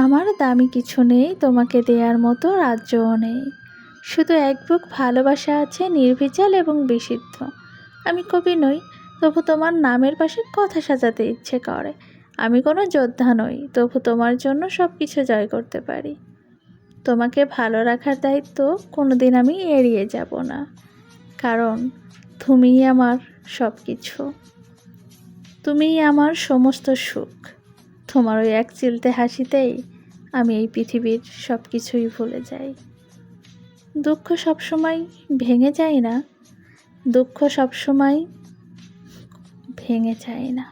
আমার দামি কিছু নেই, তোমাকে দেয়ার মতো রাজ্যও নেই। শুধু এক বুক ভালোবাসা আছে, নির্ভেজাল এবং বিশুদ্ধ। আমি কবি নই, তবু তোমার নামের পাশে কথা সাজাতে ইচ্ছে করে। আমি কোনো যোদ্ধা নই, তবু তোমার জন্য সব কিছু জয় করতে পারি। তোমাকে ভালো রাখার দায়িত্ব কোনোদিন আমি এড়িয়ে যাব না, কারণ তুমিই আমার সব কিছু। তুমিই আমার সমস্ত সুখ। তোমার ওই এক চিলতে হাসিতেই আমি এই পৃথিবীর সব কিছুই ভুলে যাই। দুঃখ সবসময় ভেঙে যায় না, দুঃখ সবসময় ভেঙে যায় না।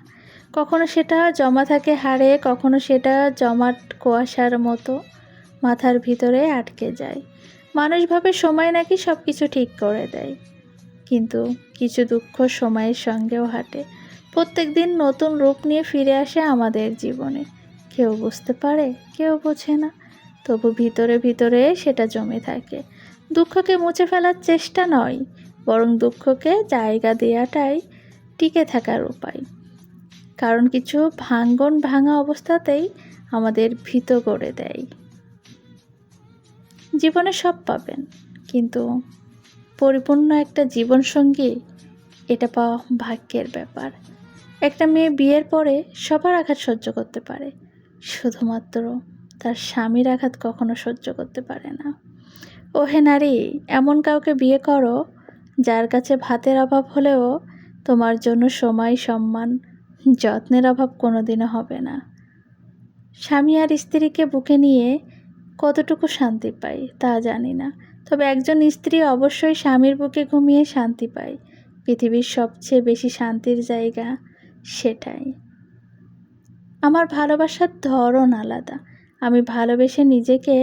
কখনো সেটা জমা থাকে হাড়ে, কখনো সেটা জমাট কুয়াশার মতো মাথার ভিতরে আটকে যায়। মানুষ ভাবে সময় নাকি সব কিছু ঠিক করে দেয়, কিন্তু কিছু দুঃখ সময়ের সঙ্গেও হাঁটে। প্রত্যেক দিন নতুন রূপ নিয়ে ফিরে আসে আমাদের জীবনে। কেউ বুঝতে পারে, কেউ বোঝে না, তবু ভিতরে ভিতরে সেটা জমে থাকে। দুঃখকে মুছে ফেলার চেষ্টা নয়, বরং দুঃখকে জায়গা দেওয়াটাই টিকে থাকার উপায়। কারণ কিছু ভাঙন ভাঙা অবস্থাতেই আমাদের ভীত করে দেয়। জীবনে সব পাবেন, কিন্তু পরিপূর্ণ একটা জীবনসঙ্গী, এটা পাওয়া ভাগ্যের ব্যাপার। একটা মেয়ে বিয়ের পরে সবার আঘাত সহ্য করতে পারে, শুধুমাত্র তার স্বামীর আঘাত কখনো সহ্য করতে পারে না। ওহে নারী, এমন কাউকে বিয়ে করো যার কাছে ভাতের অভাব হলেও তোমার জন্য সময়, সম্মান, যত্নের অভাব কোনোদিনও হবে না। স্বামী আর স্ত্রীকে বুকে নিয়ে কতটুকু শান্তি পাই তা জানি না, তবে একজন স্ত্রী অবশ্যই স্বামীর বুকে ঘুমিয়ে শান্তি পায়। পৃথিবীর সবচেয়ে বেশি শান্তির জায়গা সেটাই। আমার ভালোবাসার ধরন আলাদা। আমি ভালোবেসে নিজেকে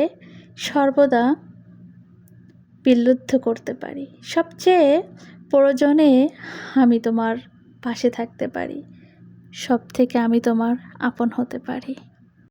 সর্বদা বিলুদ্ধ করতে পারি। সবচেয়ে প্রয়োজনে আমি তোমার পাশে থাকতে পারি, সব থেকে আমি তোমার আপন হতে পারি।